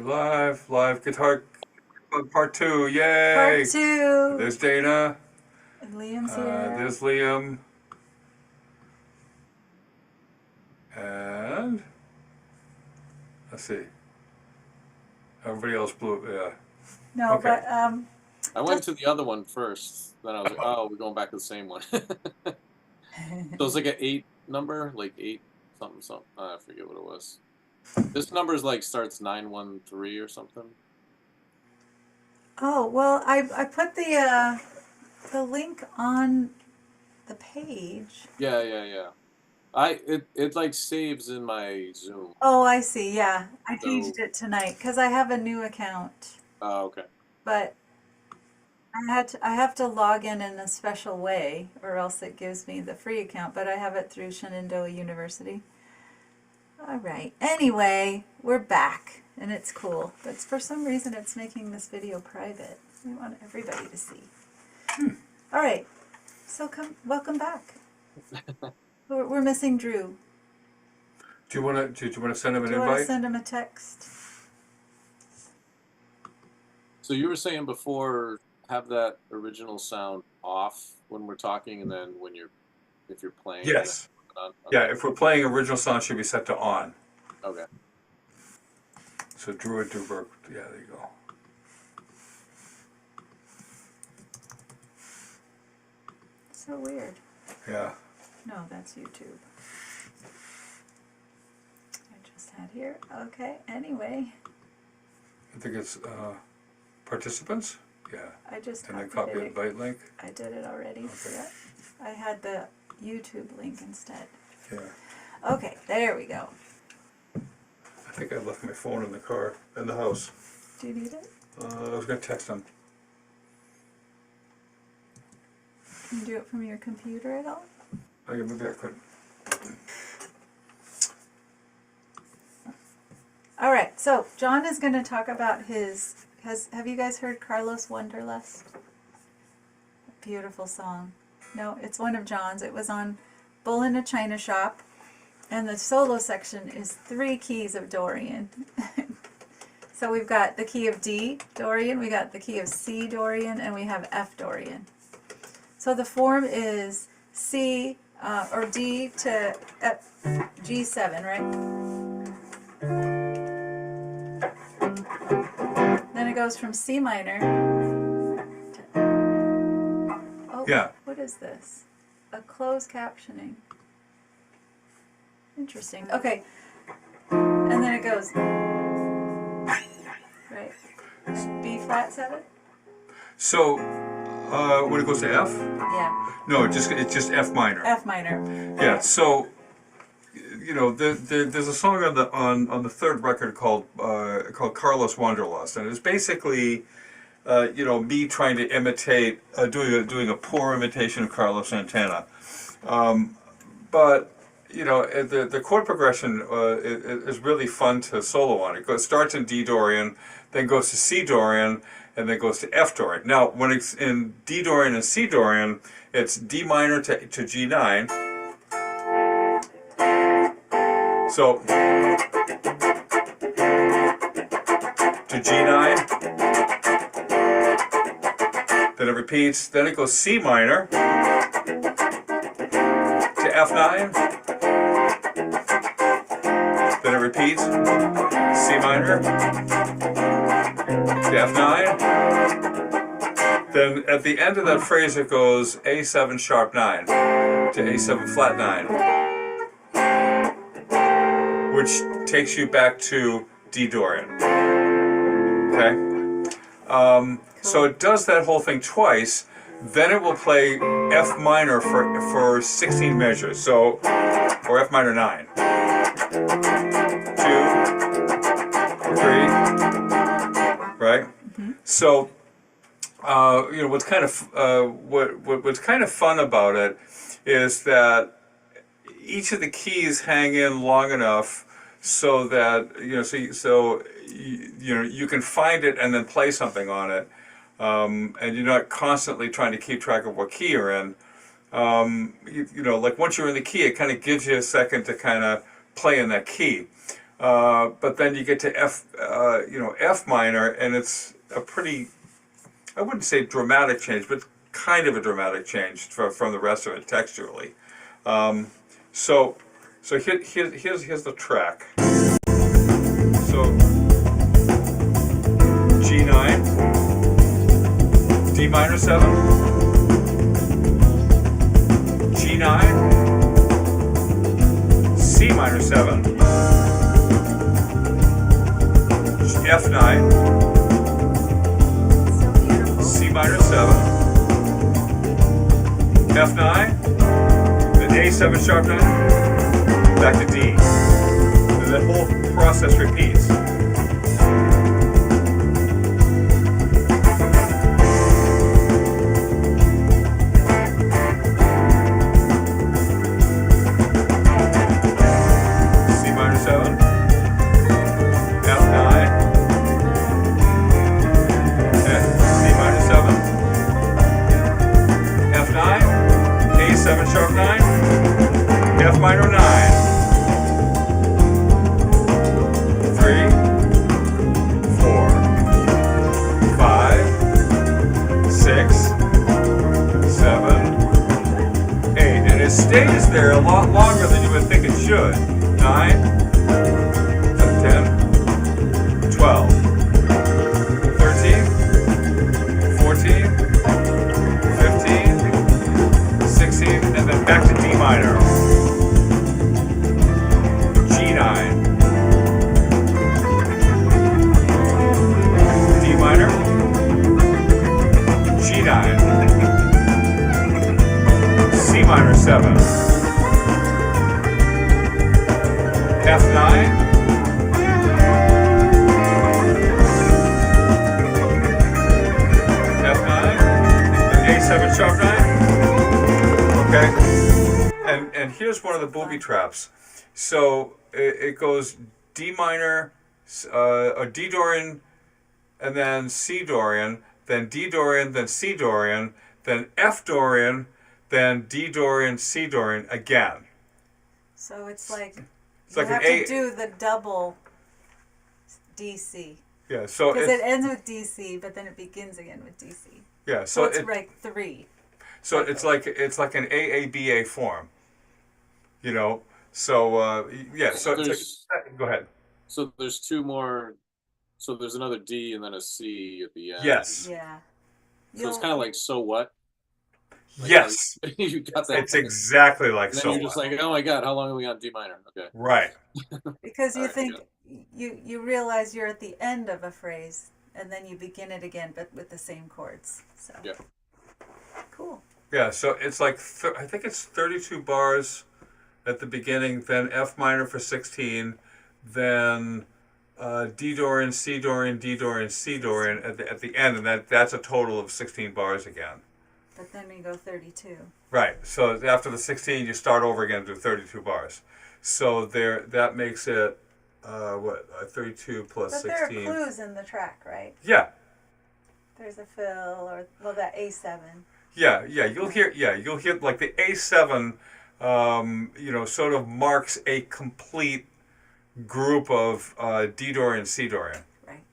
Live guitar club part two. Part Yay! two. There's Dana. And Liam's here. There's Liam. And let's see. Everybody else blew. Yeah. No, Okay. but I went to the other one first. Then I was like, oh, we're going back to the same one. So it's like an 8 number, like 8 something something. I forget what it was. This number is like starts 913 or something. oh well, I put the link on the page. Yeah. It like saves in my Zoom. Oh, I see. Yeah, I So- changed it tonight because I have a new account, Oh, okay. but I have to log in a special way, or else it gives me the free account. But I have it through Shenandoah University. All right. Anyway, we're back, and it's cool. But for some reason, it's making this video private. We want everybody to see. All right. So welcome back. We're missing Drew. Do you want to send him an Do you want to invite? send him a text? So you were saying before, have that original sound off when we're talking, and then if you're playing. Yes. On? Okay. Yeah. If we're playing original song, it should be set to on. Okay. So Drew at Duberg. Yeah. There you go. So weird. Yeah. No, that's YouTube. I just had here. Okay. Anyway, I think it's participants. Yeah. I just And then copied copy it. invite link. I did it already. See that? I had the YouTube link instead. Yeah. Okay, there we go. I think I left my phone in the car in the house. Do you need it? I was gonna text him. Can you do it from your computer at all? Okay, maybe I could. All right, so John is going to talk about his. Have you guys heard Carlos Wonderlust? Beautiful song. No, it's one of John's. It was on Bull in a China Shop, and the solo section is 3 keys of Dorian. So we've got the key of D Dorian, we got the key of C Dorian, and we have F Dorian. So the form is C or D to F, G7, right? Then it goes from C minor to, oh, Yeah. what is this? A closed captioning. Interesting. Okay. And then it goes, right? B flat 7? So, when it goes to F? Yeah. No, it's just F minor. F minor. Yeah. So, you know, there's a song on the third record called Carlos Wanderlust, and it's basically, you know, me trying to imitate, doing a poor imitation of Carlos Santana, but you know, the chord progression is really fun to solo on. It starts in D Dorian, then goes to C Dorian, and then goes to F Dorian. Now, when it's in D Dorian and C Dorian, it's D minor to G9. So to G9, then it repeats, then it goes C minor to F9, then it repeats, C minor to F9, then at the end of that phrase it goes A7 sharp 9 to A7 flat 9, which takes you back to D Dorian. Okay? So it does that whole thing twice, then it will play F minor for 16 measures, so, or F minor 9. 2, 3, right? Mm-hmm. So, you know, what's kind of fun about it is that each of the keys hang in long enough so that you can find it and then play something on it, and you're not constantly trying to keep track of what key you're in. You know, like once you're in the key, it kind of gives you a second to kind of play in that key. but then you get to F, F minor, and it's a pretty, I wouldn't say dramatic change, but kind of a dramatic change from the rest of it texturally. So here's the track. So G9, D minor 7, G9, C minor 7, F9, So beautiful. C minor 7, F9, then A7 sharp 9, back to D. And that whole process repeats. C minor 7, F9, and C minor 7, F9, A7 sharp 9, F minor 9, 3, 4, 5, 6, 7, 8, and it stays there a lot longer than you would think it should. 9, 10, 12, 13, 14, 15, 16, and then back to D minor. G9, D minor, G9, C minor 7, F9, F9, and A7 sharp 9. Okay, and here's one of the booby traps. So it goes D minor, or D Dorian, and then C Dorian, then D Dorian, then C Dorian, then F Dorian, then D Dorian, C Dorian again. So it's like It's you like have an A. to do the double DC. Yeah, so Because it's, it ends with DC, but then it begins again with DC. yeah, So so it's it, like 3. so it's like an AABA form, you know. So yeah, so it's There's like, go ahead. so there's two more. So there's another D and then a C at the end. Yes, Yeah. So it's kind of like so what? Like, yes, you got that. it's exactly like And then so. you're just like, oh my god, how long are we on D minor? Okay. Right. Because you Alright, think you realize you're at the end of a phrase and then you begin it again but with the same chords. So Yeah. cool. Yeah, so it's like I think it's 32 bars at the beginning, then F minor for 16, then D Dorian, C Dorian, D Dorian, C Dorian at the end, and that's a total of 16 bars again. But then we go 32. Right. So after the 16, you start over again and do 32 bars. So that makes it 32 plus But 16. there are clues in the track, right? Yeah. There's a fill or that A7. Yeah, you'll hear like the A7 sort of marks a complete group of D Dorian, C Dorian. Right.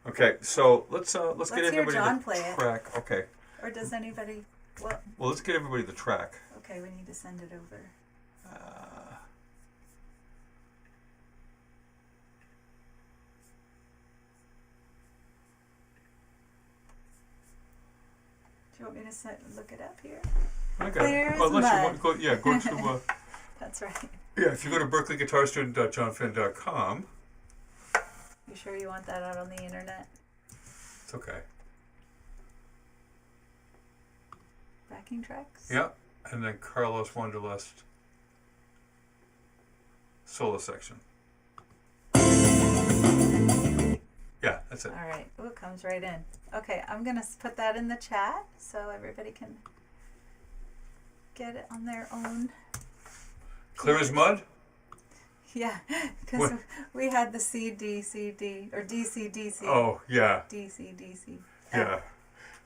Okay, so let's get Let's hear everybody John the play it. track. Okay. Or does anybody? Well, Let's get everybody the track. okay, we need to send it over. Do you want me to look it up here? Okay. Clear as Unless you mud. want, go to That's right. if you go to berkeleyguitarstudent.johnfinn.com. You sure you want that out on the internet? It's okay. Backing tracks? Yeah, and then Carlos Wanderlust solo section. Yeah, that's it. All right. Oh, it comes right in. Okay, I'm going to put that in the chat so everybody can get it on their own. Clear as mud? Yeah, because What? we had the CD, or DC, DC. Oh, yeah. DC, DC. Yeah.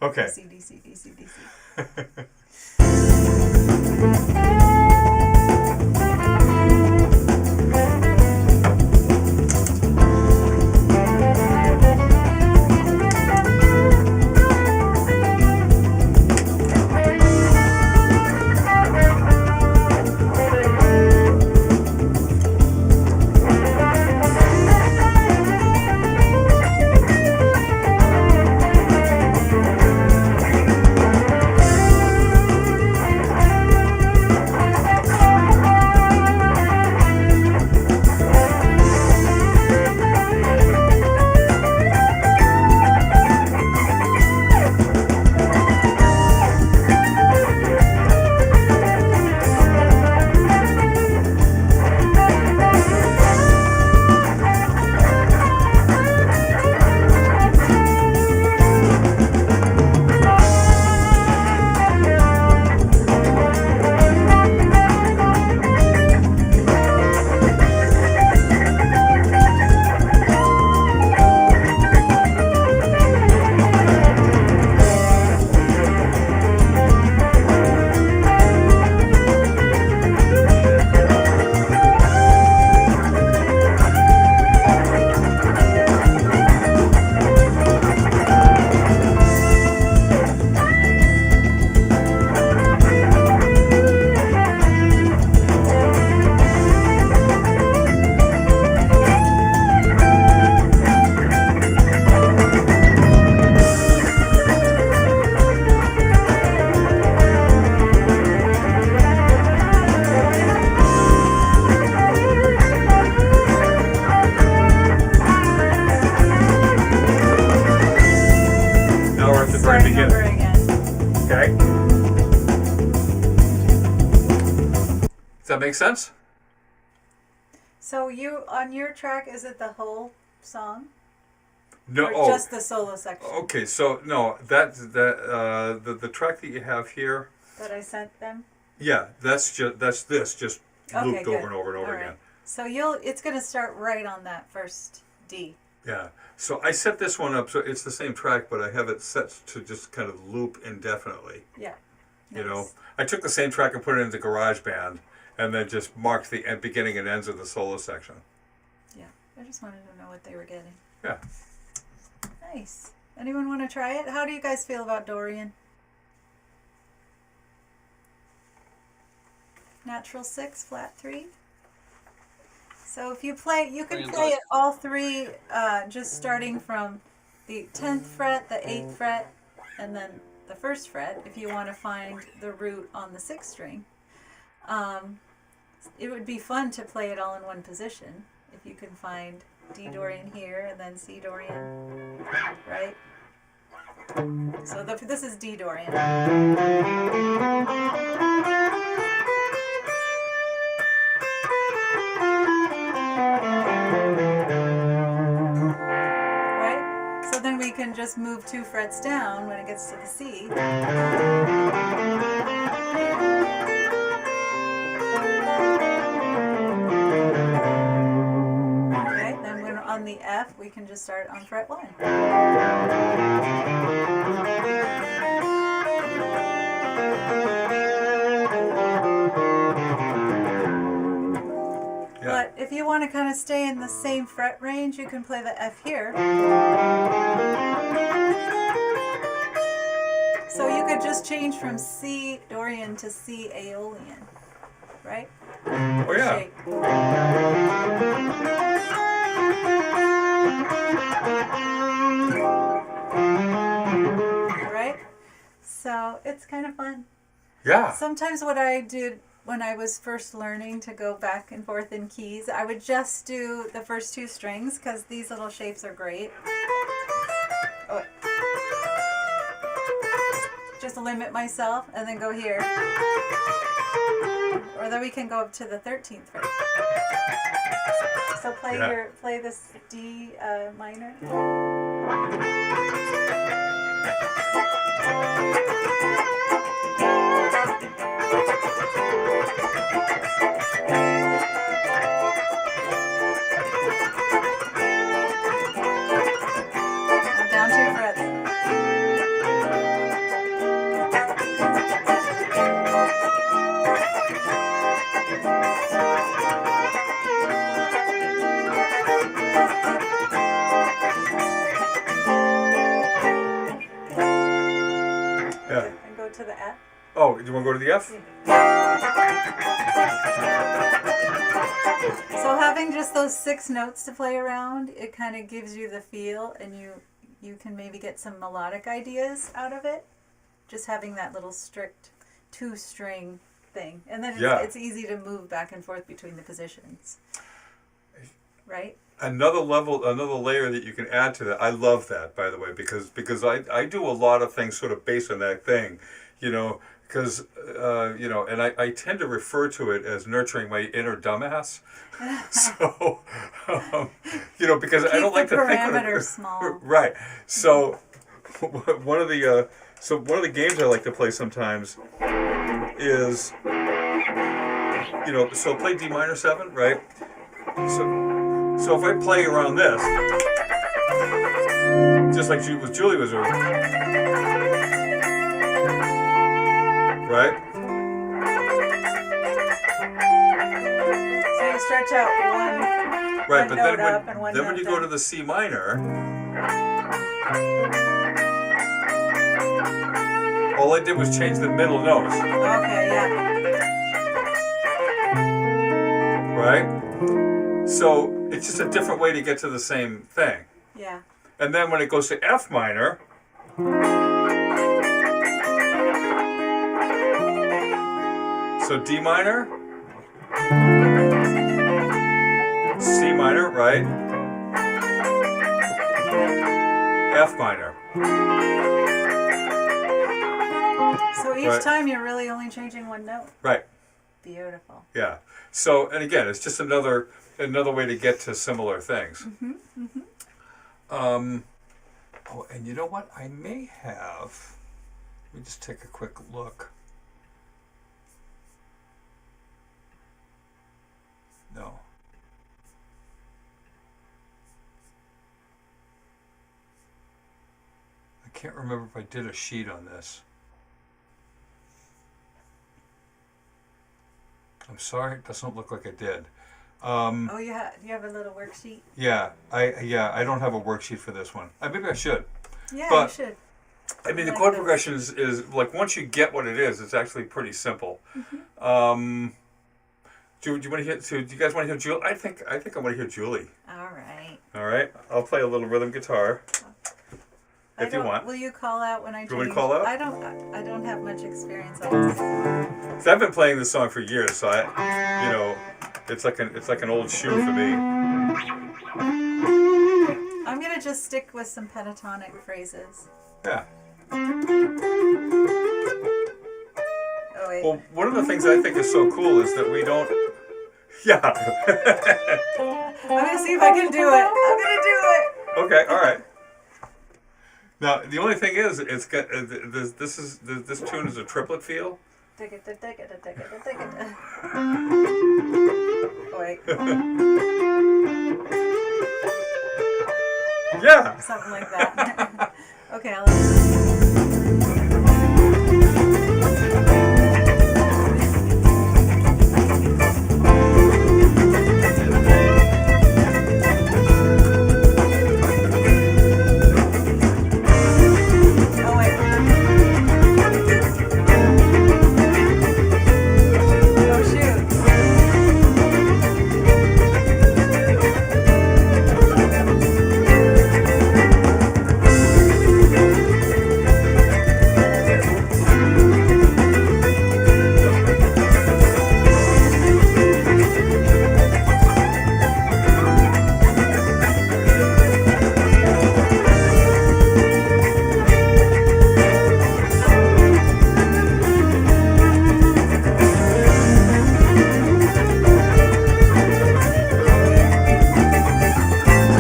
Okay. DC, DC, DC, DC. make sense? So on your track, is it the whole song? No. Or just the solo section Okay, so no, the track that you have here, that I sent them? yeah, that's just Okay, looped good. over and over and over All right. again. So it's going to start right on that first D. Yeah. So I set this one up so it's the same track, but I have it set to just kind of loop indefinitely. Yeah. You know, Nice. I took the same track and put it into GarageBand, and then just marked the beginning and ends of the solo section. Yeah. I just wanted to know what they were getting. Yeah. Nice. Anyone want to try it? How do you guys feel about Dorian? Natural 6, flat 3. So if you play, you can play it all three, just starting from the 10th fret, the 8th fret, and then the 1st fret, if you want to find the root on the 6th string. It would be fun to play it all in one position, if you can find D Dorian here and then C Dorian, right? So this is D Dorian. Right? So then we can just move 2 frets down when it gets to the C. Okay, then when on the F, we can just start on fret 1. But if you want to kind of stay in the same fret range, you can play the F here. So you could just change from C Dorian to C Aeolian, right? Oh yeah. Shape. Right? So it's kind of fun. Yeah. Sometimes what I did when I was first learning to go back and forth in keys, I would just do the first 2 strings because these little shapes are great. Oh, wait. Just limit myself and then go here. Or then we can go up to the 13th fret. So play this D minor. Down 2 frets. Yeah. And go to the F. Oh, do you want to go to the F? So having just those 6 notes to play around, it kind of gives you the feel, and you can maybe get some melodic ideas out of it. Just having that little strict 2-string thing, and then it's easy to move back and forth between the positions, right? Another layer that you can add to that. I love that, by the way, because I do a lot of things sort of based on that thing, you know, because and I tend to refer to it as nurturing my inner dumbass. So, because I don't like to think of parameters small. Right. So, one of the games I like to play sometimes is, so play D minor 7, right? So if I play around this, just like Juli was doing, right? So you stretch out Right, one but note up and one then when note you go down. to the C minor, all I did was change the middle notes, Okay, yeah. right? So it's just a different way to get to the same thing. Yeah. And then when it goes to F minor, so D minor, C minor, right? F minor. So each Right. time you're really only changing one note. Right. Beautiful. Yeah. So, and again, it's just another way to get to similar things. Oh, and you know what? I may have. Let me just take a quick look. No. I can't remember if I did a sheet on this. I'm sorry, it doesn't look like I did. Oh, you have a little worksheet? Yeah, I don't have a worksheet for this one. Maybe I should. Yeah, But- you should. I mean, the Like chord this. progression is like once you get what it is, it's actually pretty simple. Do you want to hear? So do you guys want to hear Julie? I think I want to hear Julie. All right. All right, I'll play a little rhythm guitar if you want. Will you call out when I change? You want me to call out? I don't have much experience on this. So I've been playing this song for years, so it's like an old shoe for me. I'm gonna just stick with some pentatonic phrases. Yeah. Oh wait. Well, one of the things I think is so cool is that we don't. Yeah. I'm gonna see if I can do it. I'm gonna do it. Okay. All right. Now the only thing is, it's got this tune is a triplet feel. Oh, wait. Yeah. Something like that. Okay, I'll Oh wait. Oh shoot.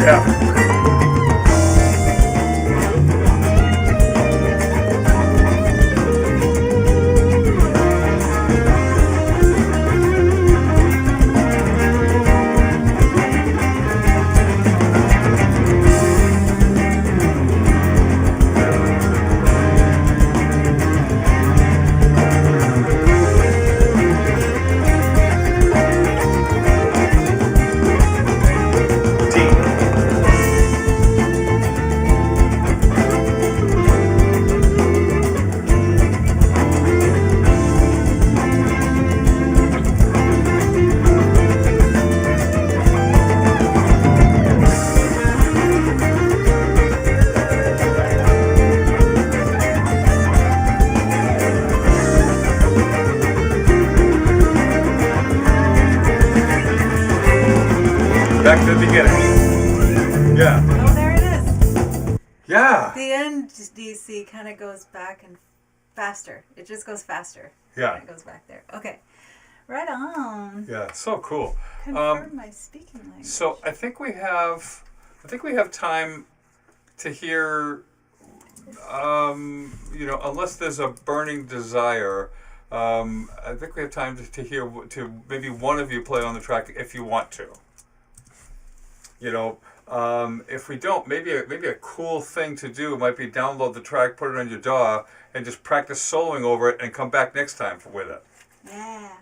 Yeah. Back to the beginning. Yeah. Oh, there it is. Yeah. The end DC kind of goes back and faster. It just goes faster. Yeah. It goes back there. Okay. Right on. Yeah. So cool. Confirm my speaking language. So I think we have time to hear, unless there's a burning desire. I think we have time to hear to maybe one of you play on the track if you want to. If we don't, maybe a cool thing to do might be download the track, put it on your DAW, and just practice soloing over it, and come back next time with it. Yeah.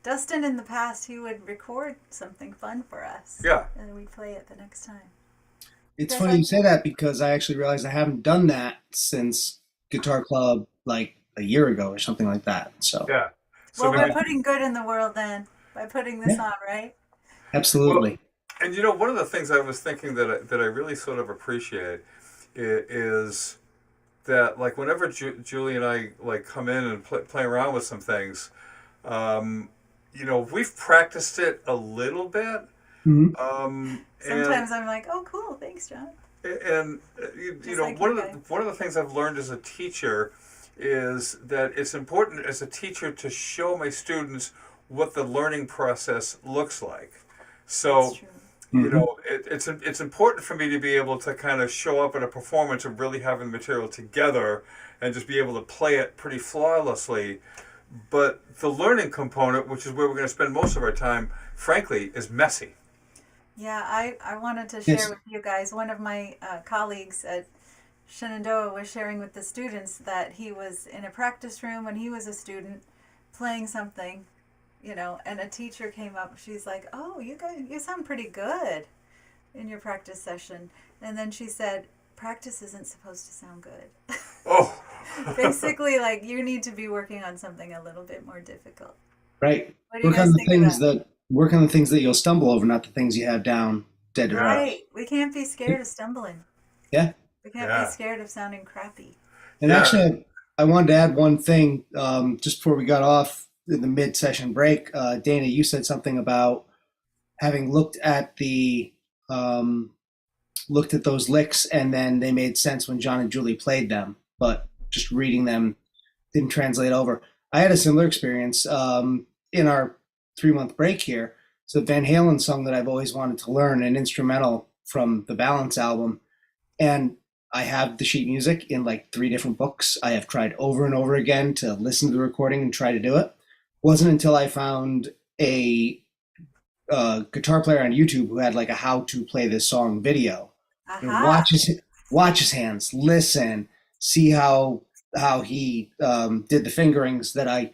Dustin in the past, he would record something fun for us. Yeah. And we'd play it the next time. It's That's funny like- you say that because I actually realized I haven't done that since Guitar Club like a year ago or something like that. So Yeah. So Well, maybe, we're putting good in the world then by putting this Yeah. on, right? absolutely. and one of the things I was thinking that I really sort of appreciate is that like whenever Julie and I like come in and play around with some things, we've practiced it a little bit. Mhm. Sometimes I'm like, oh, cool, thanks, John. And Just like one you of the things I've learned as a teacher is that it's important as a teacher to show my students what the learning process looks like. So, That's true. you know, it's important for me to be able to kind of show up at a performance of really having the material together and just be able to play it pretty flawlessly. But the learning component, which is where we're going to spend most of our time, frankly, is messy. Yeah, I wanted to Yes. share with you guys. One of my colleagues at Shenandoah was sharing with the students that he was in a practice room when he was a student playing something, you know, and a teacher came up. She's like, "Oh, you sound pretty good in your practice session." And then she said, "Practice isn't supposed to sound good." Oh, Basically, like you need to be working on something a little bit more difficult. Right. What do you Work on guys the think of things that? that work on the things that you'll stumble over, not the things you have down dead to rights. Right. We can't be scared of stumbling. Yeah. We can't yeah, be scared of sounding crappy. And yeah. actually, I wanted to add one thing just before we got off in the mid-session break. Dana, you said something about having um, looked at those licks, and then they made sense when John and Julie played them, but just reading them didn't translate over. I had a similar experience in our 3 month break here. It's a Van Halen song that I've always wanted to learn, an instrumental from the Balance album. And I have the sheet music in like 3 different books. I have tried over and over again to listen to the recording and try to do it. Wasn't until I found a guitar player on YouTube who had like a how to play this song video. You know, Aha. watch his hands, listen, see how he did the fingerings. That I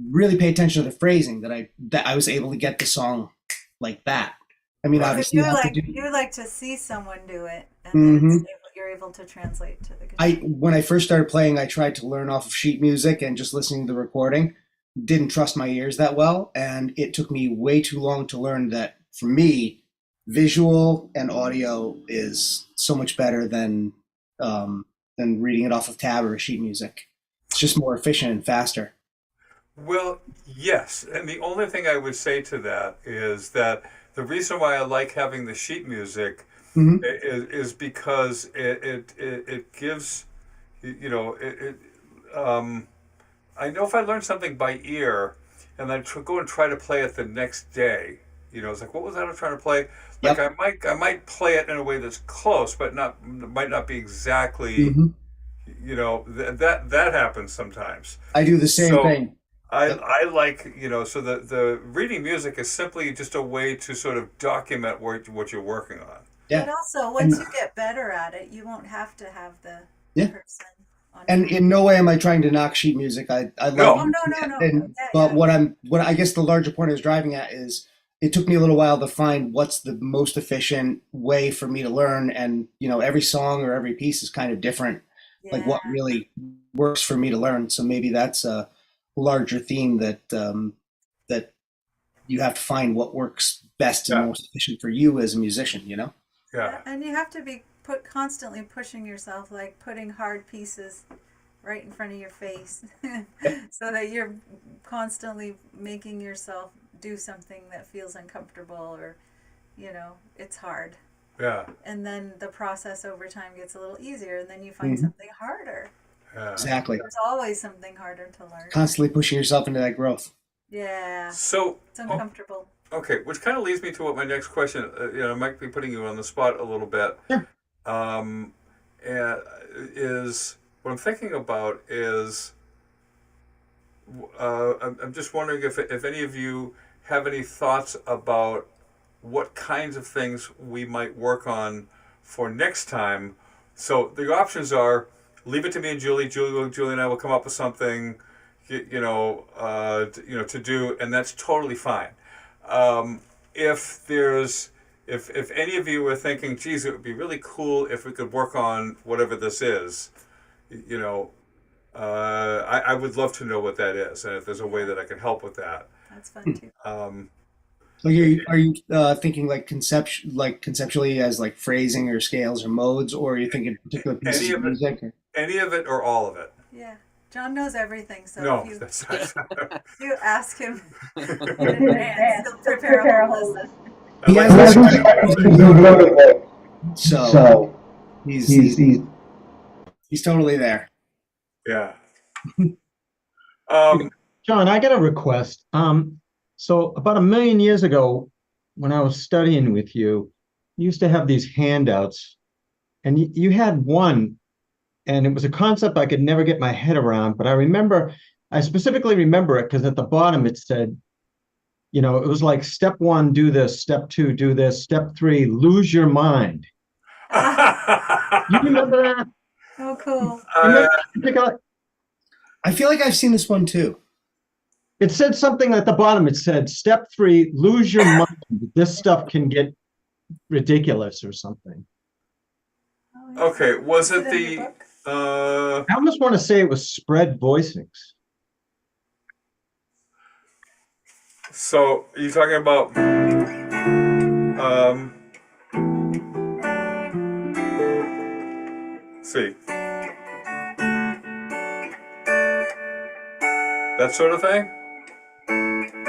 really pay attention to the phrasing. That I was able to get the song like that. I mean, Right. So obviously, you have to do. you like to see someone do it, and then Hmm. you're able to translate to the I guitar. When I first started playing, I tried to learn off of sheet music and just listening to the recording. Didn't trust my ears that well, and it took me way too long to learn that for me, visual and audio is so much better than reading it off of tab or sheet music. It's just more efficient and faster. Well, yes. And the only thing I would say to that is that the reason why I like having the sheet music Hmm. is because it gives, you know, I know if I learn something by ear and then go and try to play it the next day, you know, it's like, what was that I was trying to play? Like Yep. I might play it in a way that's close, but might not be exactly, Hmm. you know, that happens sometimes. I do the same So thing. I Yep. I like, you know, so the reading music is simply just a way to sort of document what you're working on. But Yeah. also, And once you get better at it, you won't have to have the yeah. person on And your. in no way am I trying to knock sheet music. I love Oh No, you. no, no, no. And Yeah, but yeah. what I guess the larger point I was driving at is it took me a little while to find what's the most efficient way for me to learn. And you know, every song or every piece is kind of different. Like Yeah. what really works for me to learn. So maybe that's a larger theme that you have to find what works best and yeah, most efficient for you as a musician. You know. Yeah, yeah, and you have to be constantly pushing yourself, like putting hard pieces right in front of your face, so that you're constantly making yourself do something that feels uncomfortable or, you know, it's hard. yeah, And then the process over time gets a little easier, and then you find Hmm. something harder. yeah. Exactly. There's always something harder to learn. Constantly pushing yourself into that growth. Yeah, So, it's uncomfortable. okay, which kind of leads me to what my next question. You know, I might be putting you on the spot a little bit. Sure. Um, is what I'm thinking about is I'm just wondering if any of you have any thoughts about what kinds of things we might work on for next time. So the options are leave it to me and Julie. Julie and I will come up with something, to do, and that's totally fine. If there's if any of you are thinking, geez, it would be really cool if we could work on whatever this is, you know, I would love to know what that is, and if there's a way that I can help with that. That's fun too. Um, So are you thinking like conceptually as like phrasing or scales or modes, or are you thinking particular any pieces of of it, music? any of it, or all of it? Yeah, John knows everything, so No, if that's if you ask him in not. advance, he'll prepare a whole list. I He like has to a think I he's know. loaded with, so he's totally there. Yeah. Um, John, I got a request. So about a million years ago, when I was studying with you, you used to have these handouts, and you had one, and it was a concept I could never get my head around. But I specifically remember it because at the bottom it said, it was like step one, do this, step two, do this, step three, lose your mind. You remember that? Oh, cool. You remember that particular? I feel like I've seen this one too. It said something at the bottom. It said, step three, lose your mind. This stuff can get ridiculous or something. Oh, yes. Okay, was Is it in your the book? I almost want to say it was spread voicings. so are you talking about see, that sort of thing?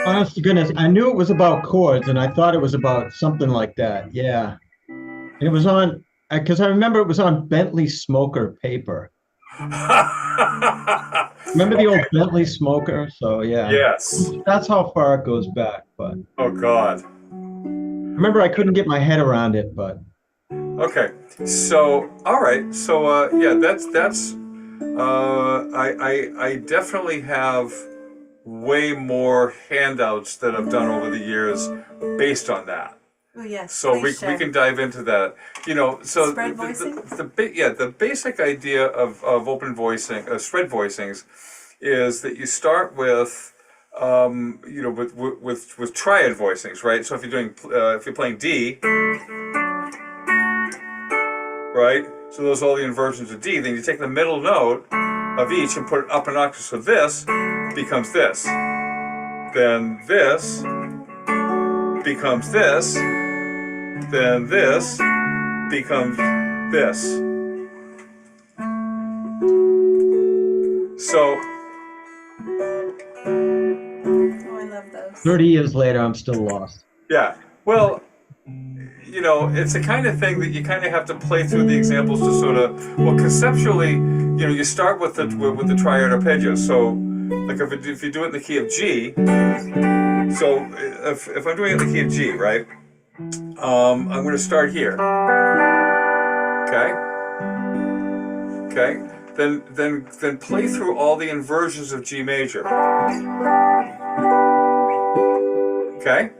Honest to goodness, I knew it was about chords, and I thought it was about something like that. Yeah. And it was on, because I remember it was on Bentley Smoker paper. Remember the old Bentley Smoker? So, yeah. Yes. That's how far it goes back. But I Oh God. remember I couldn't get my head around it, but Okay. So all right. So yeah, that's I definitely have way more handouts that I've done over the years based on that. Oh, yes. So we please share. can dive into that. So Spread voicing? the basic idea of open voicing, spread voicings, is that you start with with triad voicings, right? So if you're playing D, right? So those are all the inversions of D. Then you take the middle note of each and put it up an octave. So this becomes this. Then this becomes this. Then this becomes this. So, Oh, I love those. 30 years later, I'm still lost. yeah. Well, it's the kind of thing that you kind of have to play through the examples to sort of, well, conceptually, you start with the triad arpeggio. So, like if you do it in the key of G, so if I'm doing it in the key of G, right? I'm going to start here. Okay. Okay. Then play through all the inversions of G major. Okay.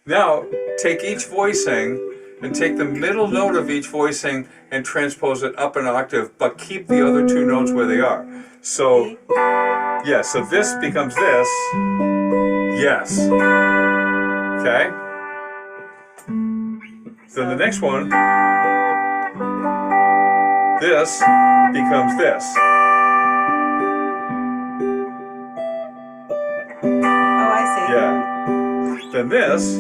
Now take each voicing and take the middle note of each voicing and transpose it up an octave, but keep the other two notes where they are. So yeah. So this becomes this. Yes. Okay. Then the next one, this becomes this. Oh, I see. Yeah. Then this,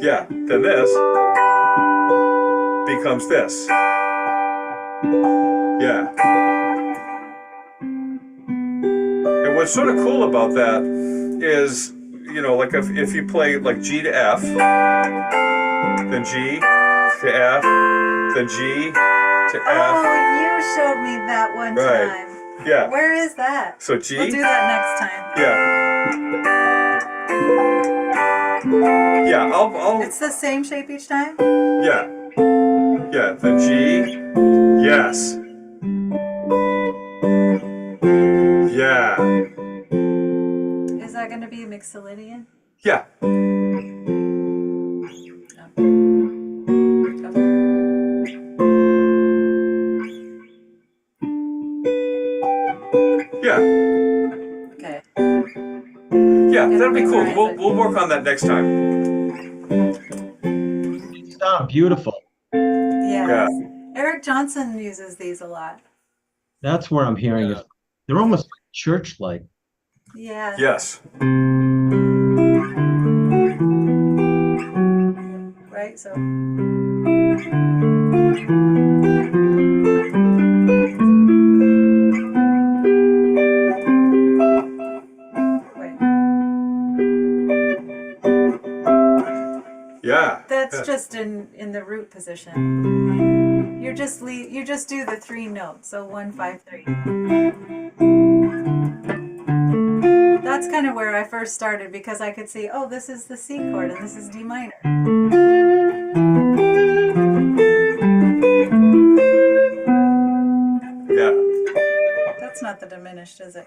yeah. Then this becomes this. Yeah. And what's sort of cool about that is, like if you play like G to F, then G to F, then G to F. Oh, you showed me that one Right. time. Yeah. Where is that? So G. We'll do that next time. Yeah. Yeah. I'll. It's the same shape each time? Yeah. Yeah. Then G. Yes. Yeah. Is that going to be Mixolydian? Yeah. Yeah. Okay. Yeah. That'll be cool. We'll work on that next time. Sound beautiful. Yes. Yeah. Eric Johnson uses these a lot. That's where I'm hearing Yeah. it. They're almost church-like. Yeah. Yes. Right? So. Wait. Yeah. That's Yeah. just in the root position. You just do the three notes. So 1, 5, 3. That's kind of where I first started because I could see, oh, this is the C chord and this is D minor. Yeah. That's not the diminished, is it?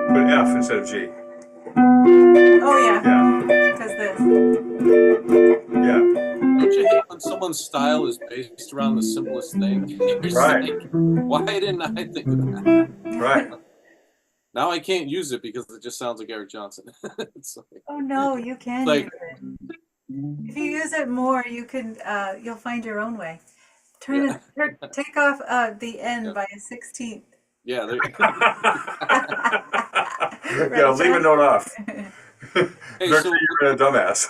But F instead of G. Oh yeah, Yeah. because this. Yeah. Don't you hate when someone's style is based around the simplest thing? You're just Right. like, why didn't I think of that? Right. Now I can't use it because it just sounds like Eric Johnson. It's like, Oh no, you can like- use it. If you use it more, you can. You'll find your own way. Take off the N by a 16th. yeah, Yeah, leave a note off. Hey, Victor, so you're a dumbass.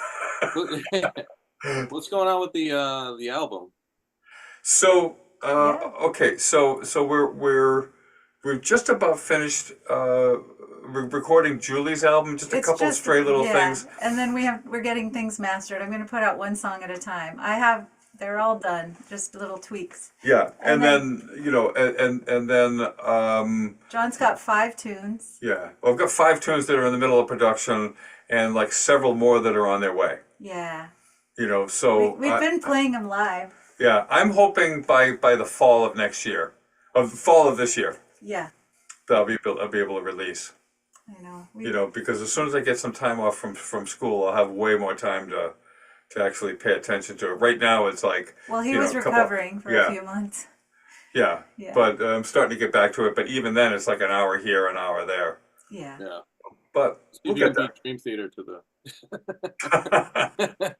what's going on with the album? So Yeah. okay, so we're just about finished recording Julie's album. Just a It's couple of just- stray little yeah, things. and then we're getting things mastered. I'm going to put out one song at a time. They're all done, just little tweaks. Yeah, And and then and then John's got 5 tunes. yeah, well, I've got 5 tunes that are in the middle of production, and like several more that are on their way. Yeah, So we've been playing them live. yeah, I'm hoping by the fall of next year, fall of this year, Yeah, that I'll be able to release. I know. Because as soon as I get some time off from school, I'll have way more time to actually pay attention to it. Right now, it's like, Well, he you know, was a couple- recovering for yeah. a few months. yeah, Yeah. but I'm starting to get back to it. But even then, it's like an hour here, an hour there. Yeah. Yeah, But we'll get beat Dream Theater to the. there.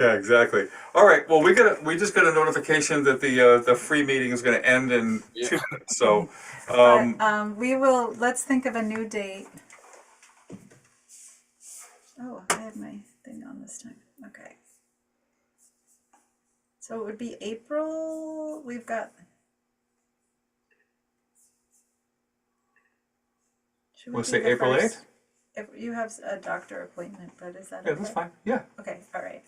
Yeah, exactly. All right. Well, we just got a notification that the free meeting is going to end in Yeah. 2 minutes. So, Let's think of a new date. Oh, I had my thing on this time. Okay. So it would be April. We've got. Should we we'll do say the April first? 8th. If you have a doctor appointment, but is that Yeah, okay? that's fine. Yeah. Okay, all right.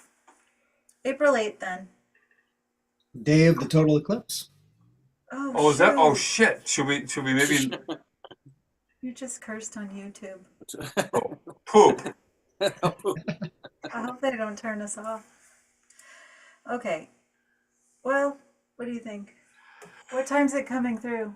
April 8th then. Day of the total eclipse. Oh, Oh, is that? Oh, shoot. shit. Should we maybe You just cursed on YouTube. poop? I hope they don't turn us off. Okay. Well, what do you think? What time's it coming through?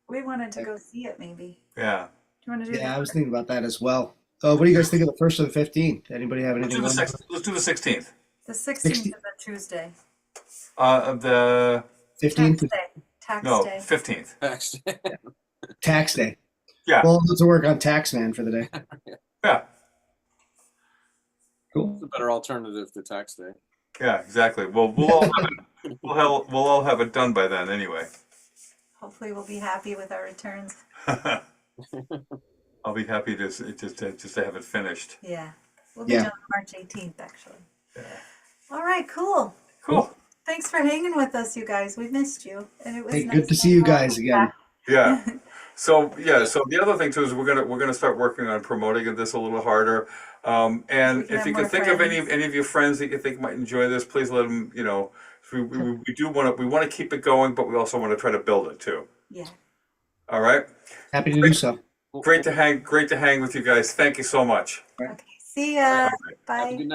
We wanted to go see it maybe. Yeah. Do you want to do Yeah, I that? was thinking about that as well. What do you guys think of the 1st or the 15th? Anybody have anything? Let's on do the 16th. The 16th is a Tuesday. The Fifteenth Tax day. Tax no day. 15th. Actually, tax day. Yeah. Well, let's work on Taxman for the day. Yeah. Cool. it's a better alternative to Tax Day. Yeah. Exactly. Well, we'll all have it. We'll all have it done by then anyway. Hopefully we'll be happy with our returns. I'll be happy to just to have it finished. Yeah. We'll be Yeah. done March 18th actually. All right, cool. Cool. Thanks for hanging with us, you guys. We missed you. And it was Hey, nice good to see you have guys you again. back. Yeah. So the other thing too is we're gonna start working on promoting this a little harder. And can if have you can more think of any friends. of your friends that you think might enjoy this, please let them. We do want to keep it going, but we also want to try to build it too. Yeah. All right. Happy to do so. Great to hang with you guys. Thank you so much. Okay. See ya. Have a Bye. good night.